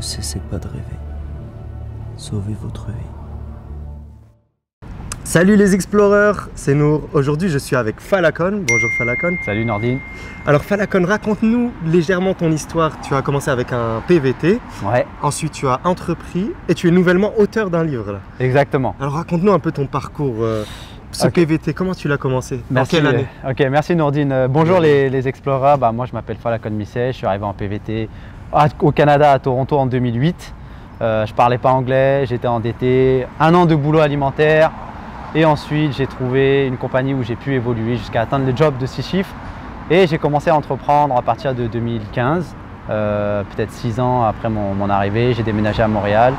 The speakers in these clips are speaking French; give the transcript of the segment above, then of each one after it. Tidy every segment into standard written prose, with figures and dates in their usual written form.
cessez pas de rêver. Sauvez votre vie. Salut les explorers, c'est Nour. Aujourd'hui je suis avec Falacon. Bonjour Falacon. Salut Nordine. Alors Falacon, raconte-nous légèrement ton histoire. Tu as commencé avec un PVT. Ouais. Ensuite tu as entrepris et tu es nouvellement auteur d'un livre là. Exactement. Alors raconte-nous un peu ton parcours. Ce PVT, comment tu l'as commencé? Merci, en quelle année? Ok, merci Nordine. Bonjour les explorers. Moi je m'appelle Falacon Misset, je suis arrivé en PVT au Canada, à Toronto en 2008. Je parlais pas anglais, j'étais endetté, 1 an de boulot alimentaire et ensuite j'ai trouvé une compagnie où j'ai pu évoluer jusqu'à atteindre le job de 6 chiffres et j'ai commencé à entreprendre à partir de 2015, peut-être 6 ans après mon arrivée. J'ai déménagé à Montréal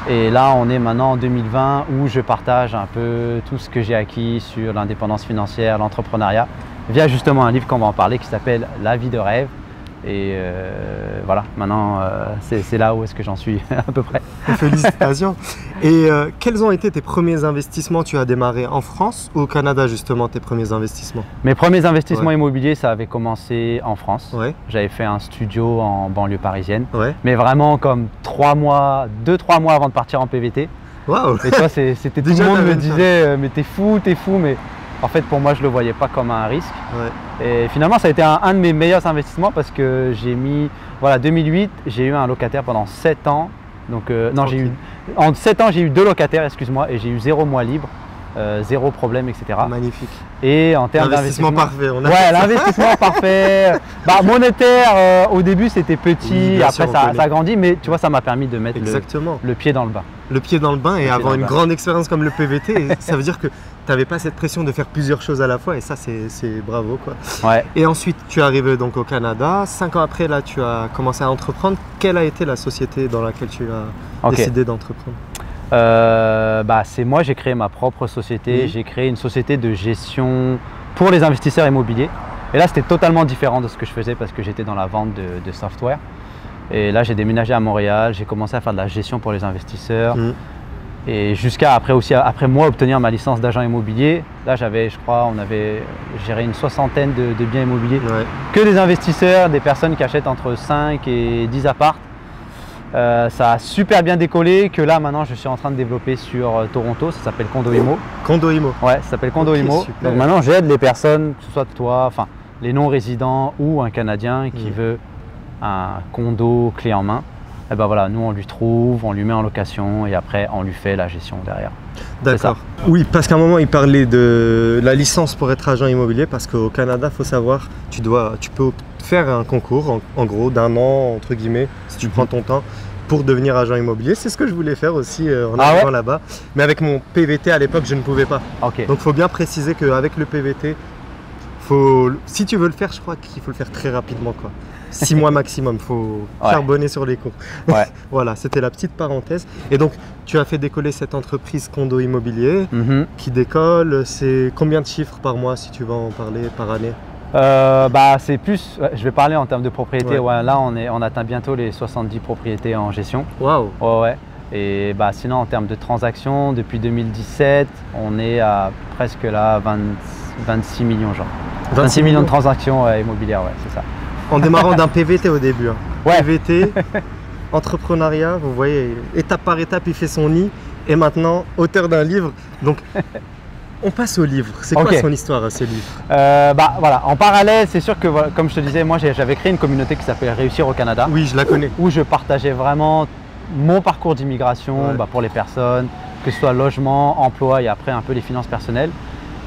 et là on est maintenant en 2020 où je partage un peu tout ce que j'ai acquis sur l'indépendance financière, l'entrepreneuriat via justement un livre qu'on va en parler qui s'appelle La vie de rêve. Et voilà, maintenant c'est là où est-ce que j'en suis à peu près. Félicitations. Et quels ont été tes premiers investissements? Tu as démarré en France ou au Canada justement tes premiers investissements? Mes premiers investissements immobiliers, ça avait commencé en France. Ouais. J'avais fait un studio en banlieue parisienne, Ouais. mais vraiment comme 2-3 mois avant de partir en PVT. Waouh. Et toi, c'était tout le monde me disait mais t'es fou, mais en fait pour moi je le voyais pas comme un risque. Ouais. Et finalement ça a été un de mes meilleurs investissements parce que j'ai mis, voilà, 2008, j'ai eu un locataire pendant 7 ans. Donc non, en 7 ans j'ai eu 2 locataires, excuse-moi, et j'ai eu 0 mois libre, 0 problème, etc. Magnifique. Et en termes d'investissement parfait. Ouais, l'investissement parfait. Monétaire, au début c'était petit, oui, après ça a grandi, mais tu vois, ça m'a permis de mettre le pied dans le bain. Le pied dans le bain et avoir une grande expérience comme le PVT, et ça veut dire que tu n'avais pas cette pression de faire plusieurs choses à la fois et ça c'est bravo quoi. Ouais. Et ensuite tu es arrivé donc au Canada, 5 ans après là tu as commencé à entreprendre. Quelle a été la société dans laquelle tu as décidé d'entreprendre? C'est moi, j'ai créé ma propre société, Oui. j'ai créé une société de gestion pour les investisseurs immobiliers. Et là c'était totalement différent de ce que je faisais parce que j'étais dans la vente de software. Et là j'ai déménagé à Montréal, j'ai commencé à faire de la gestion pour les investisseurs. Et jusqu'à après moi obtenir ma licence d'agent immobilier. Là j'avais, je crois, on avait géré une 60aine de biens immobiliers. Ouais. Que des investisseurs, des personnes qui achètent entre 5 et 10 apparts. Ça a super bien décollé que là maintenant je suis en train de développer sur Toronto, ça s'appelle Condo Immo. Condo Immo. Ouais, ça s'appelle Condo Immo. Super. Donc maintenant j'aide les personnes, que ce soit toi, enfin les non-résidents ou un Canadien qui veut un condo clé en main. Et ben voilà, nous on lui trouve, on lui met en location et après on lui fait la gestion derrière. D'accord. Oui, parce qu'à un moment il parlait de la licence pour être agent immobilier parce qu'au Canada, il faut savoir, tu peux faire un concours en gros d'un an entre guillemets si tu prends ton temps pour devenir agent immobilier. C'est ce que je voulais faire aussi en arrivant là-bas. Mais avec mon PVT à l'époque, je ne pouvais pas. Okay. Donc il faut bien préciser qu'avec le PVT, si tu veux le faire, je crois qu'il faut le faire très rapidement quoi. 6 mois maximum, il faut charbonner sur les cours. Ouais. Voilà, c'était la petite parenthèse. Et donc, tu as fait décoller cette entreprise Condo Immobilier qui décolle. C'est combien de chiffres par mois, si tu veux en parler, par année? C'est plus, je vais parler en termes de propriété. Ouais, là, on atteint bientôt les 70 propriétés en gestion. Waouh. Ouais. Et sinon, en termes de transactions, depuis 2017, on est à presque là 26 millions, genre. 26 millions de transactions immobilières, ouais, c'est ça. En démarrant d'un PVT au début. Hein. Ouais. PVT, entrepreneuriat, vous voyez, étape par étape, il fait son nid. Et maintenant, auteur d'un livre. Donc, on passe au livre. C'est quoi son histoire, ce livre? Voilà. En parallèle, c'est sûr que, comme je te disais, moi j'avais créé une communauté qui s'appelle Réussir au Canada. Oui, je la connais. Où je partageais vraiment mon parcours d'immigration pour les personnes, que ce soit logement, emploi et après un peu les finances personnelles.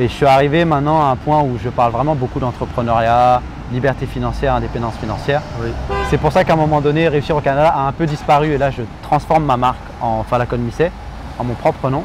Et je suis arrivé maintenant à un point où je parle vraiment beaucoup d'entrepreneuriat, liberté financière, indépendance financière. Oui. C'est pour ça qu'à un moment donné, Réussir au Canada a un peu disparu et là je transforme ma marque en Falacon Misset, en mon propre nom.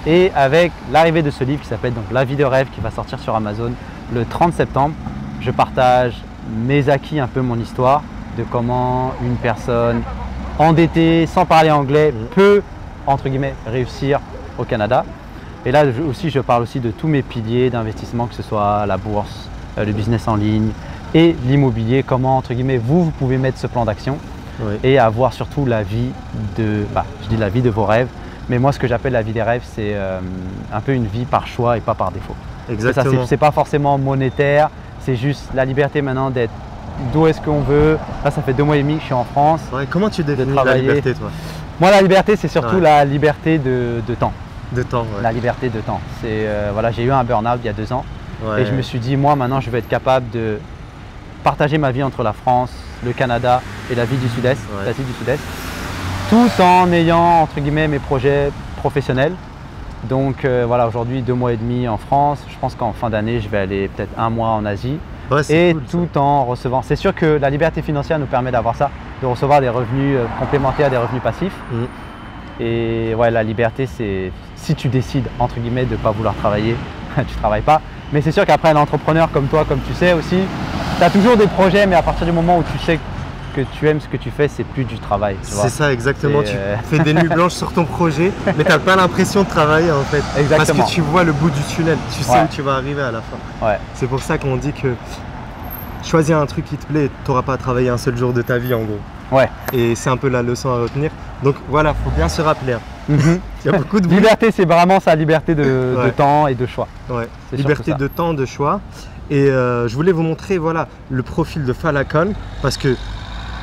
Et avec l'arrivée de ce livre qui s'appelle donc La vie de rêve qui va sortir sur Amazon le 30 septembre, je partage mes acquis, un peu mon histoire de comment une personne endettée, sans parler anglais, peut, entre guillemets, réussir au Canada. Et là aussi, je parle aussi de tous mes piliers d'investissement, que ce soit la bourse, le business en ligne et l'immobilier, comment, entre guillemets, vous pouvez mettre ce plan d'action et avoir surtout la vie je dis la vie de vos rêves. Mais moi, ce que j'appelle la vie des rêves, c'est un peu une vie par choix et pas par défaut. Exactement. C'est pas forcément monétaire, c'est juste la liberté maintenant d'être d'où est-ce qu'on veut. Là, ça fait 2 mois et demi que je suis en France. Ouais, comment tu définis la travailler. liberté, toi? Moi, la liberté, c'est surtout Ouais. la liberté de temps. De temps, ouais. La liberté de temps. C'est voilà, j'ai eu un burn-out il y a 2 ans Ouais. et je me suis dit, moi, maintenant, je vais être capable de partager ma vie entre la France, le Canada et la vie du Sud-Est, Ouais. l'Asie du Sud-Est, tout en ayant, entre guillemets, mes projets professionnels. Donc voilà, aujourd'hui 2 mois et demi en France. Je pense qu'en fin d'année, je vais aller peut-être 1 mois en Asie. Ouais, c'est Et cool, ça. tout en recevant. C'est sûr que la liberté financière nous permet d'avoir ça, de recevoir des revenus complémentaires, des revenus passifs. Et ouais, la liberté, c'est si tu décides, entre guillemets, de ne pas vouloir travailler, tu ne travailles pas. Mais c'est sûr qu'après, un entrepreneur comme toi, comme tu sais aussi, tu as toujours des projets, mais à partir du moment où tu sais que tu aimes ce que tu fais, c'est plus du travail. Tu vois. C'est ça, exactement. C'est, Tu fais des nuits blanches sur ton projet, mais tu n'as pas l'impression de travailler en fait. Exactement. Parce que tu vois le bout du tunnel, tu sais Ouais. où tu vas arriver à la fin. Ouais. C'est pour ça qu'on dit que choisir un truc qui te plaît, tu n'auras pas à travailler un seul jour de ta vie en gros. Ouais. Et c'est un peu la leçon à retenir. Donc voilà, faut bien se rappeler. Hein. Mhm. Il y a beaucoup de bruit. Liberté, c'est vraiment sa liberté de Ouais. temps et de choix. Ouais. C'est Liberté surtout ça. de temps, de choix. Et je voulais vous montrer voilà, le profil de Falcon parce que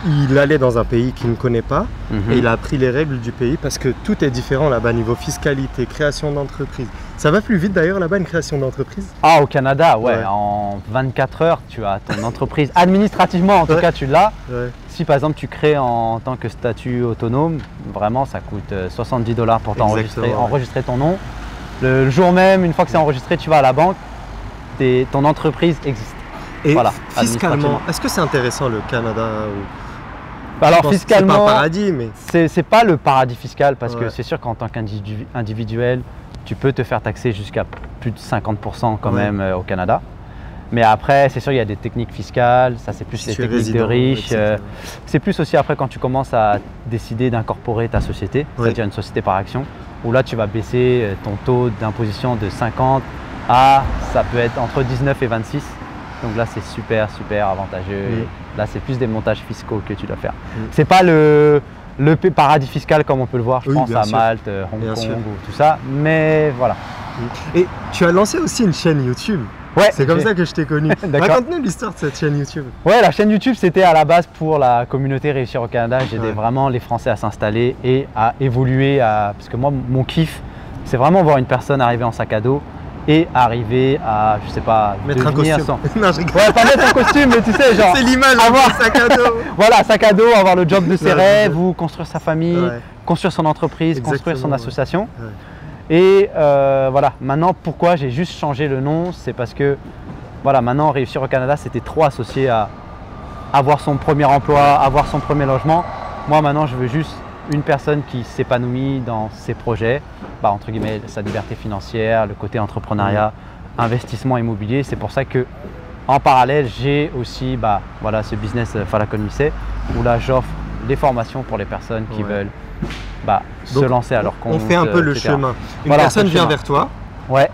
il allait dans un pays qu'il ne connaît pas Mhm. et il a appris les règles du pays parce que tout est différent là-bas niveau fiscalité, création d'entreprise. Ça va plus vite d'ailleurs là-bas une création d'entreprise? Ah, au Canada, ouais, Ouais. En 24 heures, tu as ton entreprise. Administrativement, en tout Ouais. cas, tu l'as. Ouais. Si par exemple tu crées en tant que statut autonome, vraiment ça coûte 70 $ pour t'enregistrer, Exactement, ouais. enregistrer ton nom. Le jour même, une fois que c'est enregistré, tu vas à la banque, ton entreprise existe. Et Voilà, fiscalement, administrativement. est-ce que c'est intéressant le Canada ou... Alors Je pense que fiscalement, c'est pas un paradis, mais c'est pas le paradis fiscal parce que Ouais. c'est sûr qu'en tant qu'individuel, tu peux te faire taxer jusqu'à plus de 50% quand Ouais. même au Canada. Mais après, c'est sûr, il y a des techniques fiscales, ça c'est plus si les tu es techniques de résident, riches. etc. C'est plus aussi après quand tu commences à décider d'incorporer ta société, Ouais. c'est-à-dire une société par action, où là tu vas baisser ton taux d'imposition de 50 à, ça peut être entre 19 et 26. Donc là c'est super avantageux. Mm. Et là c'est plus des montages fiscaux que tu dois faire. Mm. C'est pas le paradis fiscal comme on peut le voir, je Oui, pense bien à sûr. Malte, Hong Bien Kong sûr. ou tout ça. Mais voilà. Et tu as lancé aussi une chaîne YouTube. Ouais, C'est comme j'ai- ça que je t'ai connu. D'accord. Raconte-nous l'histoire de cette chaîne YouTube. Ouais, la chaîne YouTube, c'était à la base pour la communauté Réussir au Canada. J'aidais Ouais. vraiment les Français à s'installer et à évoluer. Parce que moi, mon kiff, c'est vraiment voir une personne arriver en sac à dos et arriver à, je sais pas, Mettre un devenir costume. son- Non, je rigole. Ouais, pas mettre un costume, mais tu sais, genre, C'est l'image avoir- d'un sac à dos. voilà, sac à dos, avoir le job de ses Ouais, rêves ouais. ou construire sa famille, Ouais. construire son entreprise, construire son Exactement, ouais. association. Ouais. Et voilà, maintenant pourquoi j'ai juste changé le nom, c'est parce que voilà, maintenant Réussir au Canada, c'était trop associé à avoir son premier emploi, avoir son premier logement. Moi maintenant, je veux juste une personne qui s'épanouit dans ses projets, entre guillemets, sa liberté financière, le côté entrepreneuriat, investissement immobilier. C'est pour ça que en parallèle, j'ai aussi voilà, ce business Falcon Missé, où là j'offre des formations pour les personnes qui Ouais. veulent se Donc, lancer à leur compte. On fait un peu le etc. chemin. Une Voilà, personne le vient chemin. vers toi, Ouais,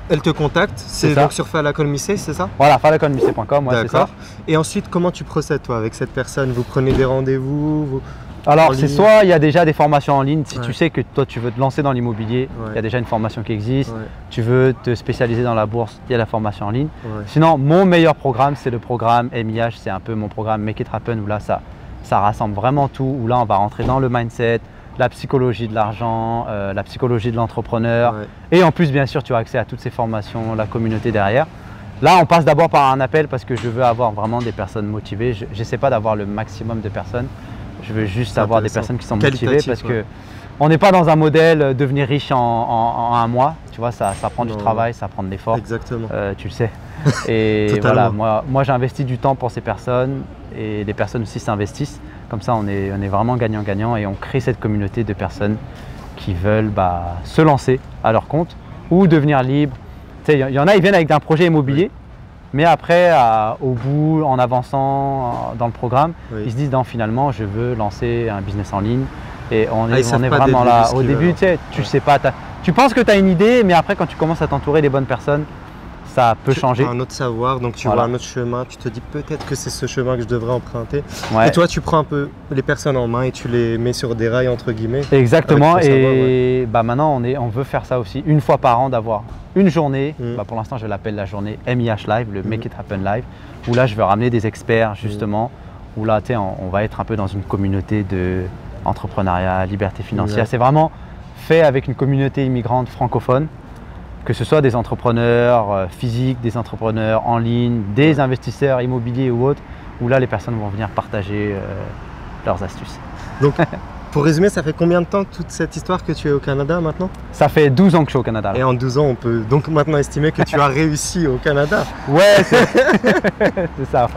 elle te contacte, c'est ça. donc sur Falcon Missé, c'est ça? voilà, falconmissé.com, ouais, c'est ça. D'accord. Et ensuite, comment tu procèdes toi avec cette personne? Vous prenez des rendez-vous en Alors, c'est ligne? soit il y a déjà des formations en ligne, si Ouais. tu sais que toi tu veux te lancer dans l'immobilier, il Ouais. y a déjà une formation qui existe. Ouais, Tu veux te spécialiser dans la bourse, il y a la formation en ligne. ouais. Sinon, mon meilleur programme, c'est le programme MIH, c'est un peu mon programme Make It Happen, où là, ça rassemble vraiment tout, où là, on va rentrer dans le mindset, la psychologie de l'argent, la psychologie de l'entrepreneur. Ouais. Et en plus, bien sûr, tu as accès à toutes ces formations, la communauté derrière. Là, on passe d'abord par un appel parce que je veux avoir vraiment des personnes motivées. Je n'essaie pas d'avoir le maximum de personnes. Je veux juste C'est avoir des intéressant. personnes qui sont motivées Qualitatif, parce ouais. que on n'est pas dans un modèle devenir riche en un mois. Tu vois, ça prend du Non. travail, ça prend de l'effort. Exactement. Tu le sais. Et Totalement. voilà, moi j'investis du temps pour ces personnes et les personnes aussi s'investissent. Comme ça, on est vraiment gagnant-gagnant et on crée cette communauté de personnes qui veulent se lancer à leur compte ou devenir libres. Tu sais, il y en a, ils viennent avec un projet immobilier, mais après, au bout, en avançant dans le programme, Oui. ils se disent non, finalement, je veux lancer un business en ligne. Et on ils est savent pas vraiment dès le là. début ce Au qu'ils début, veulent. tu sais, tu sais pas, tu penses que tu as une idée, mais après, quand tu commences à t'entourer des bonnes personnes, ça peut changer. Un autre savoir, donc tu Voilà. vois un autre chemin, tu te dis peut-être que c'est ce chemin que je devrais emprunter. Ouais. Et toi, tu prends un peu les personnes en main et tu les mets sur des rails, entre guillemets. Exactement, Avec ton savoir, et bah maintenant on veut faire ça aussi une fois par an, d'avoir une journée, Mm. bah pour l'instant je l'appelle la journée MIH Live, le Make It Happen Live, où là je vais ramener des experts justement, où là tu sais, on va être un peu dans une communauté de entrepreneuriat, liberté financière. Ouais. C'est vraiment fait avec une communauté immigrante francophone, que ce soit des entrepreneurs physiques, des entrepreneurs en ligne, des investisseurs immobiliers ou autres, où là les personnes vont venir partager leurs astuces. Donc, pour résumer, ça fait combien de temps toute cette histoire que tu es au Canada maintenant? Ça fait 12 ans que je suis au Canada. là. Et en 12 ans, on peut donc maintenant estimer que tu as réussi au Canada. Ouais, c'est c'est ça.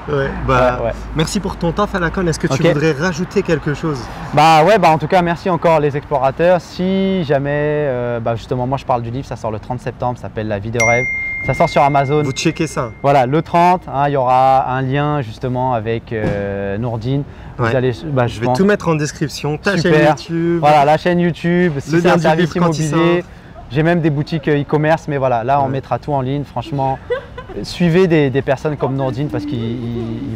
Ouais, bah, Ouais, ouais. merci pour ton temps, Falcon. Est-ce que tu Ok. voudrais rajouter quelque chose? Bah ouais, bah en tout cas, merci encore les explorateurs. Si jamais, bah justement, moi je parle du livre, ça sort le 30 septembre, ça s'appelle La vie de rêve. Ça sort sur Amazon. Vous checkez ça. Voilà, le 30, hein, il y aura un lien justement avec Nourdine. Vous Ouais. allez, bah, Je vais tout mettre en description, ta chaîne Super. YouTube. Voilà, la chaîne YouTube, si Le c'est lien un du service livre quand il immobilier. sort. J'ai même des boutiques e-commerce, mais voilà, là on Ouais. mettra tout en ligne. Franchement, suivez des personnes comme Nourdine parce qu'ils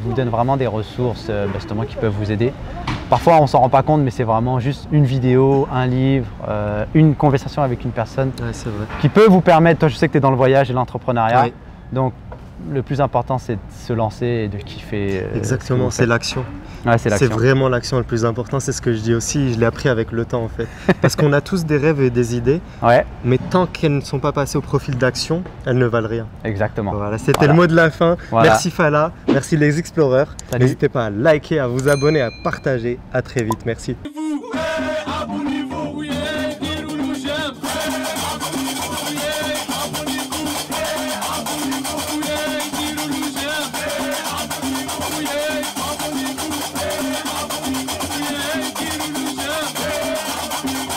vous donnent vraiment des ressources justement qui peuvent vous aider. Parfois on s'en rend pas compte, mais c'est vraiment juste une vidéo, un livre, une conversation avec une personne Ouais, c'est vrai. qui peut vous permettre, toi je sais que tu es dans le voyage et l'entrepreneuriat, Ouais. donc le plus important c'est de se lancer et de kiffer. Exactement, c'est l'action. Ouais, c'est C'est l'action. vraiment l'action le plus important, c'est ce que je dis aussi, je l'ai appris avec le temps en fait. Parce qu'on a tous des rêves et des idées, Ouais, mais tant qu'elles ne sont pas passées au profil d'action, elles ne valent rien. exactement. Voilà, c'était Voilà. le mot de la fin. Voilà. Merci Fala, merci les explorers. Salut. N'hésitez pas à liker, à vous abonner, à partager. À très vite, merci.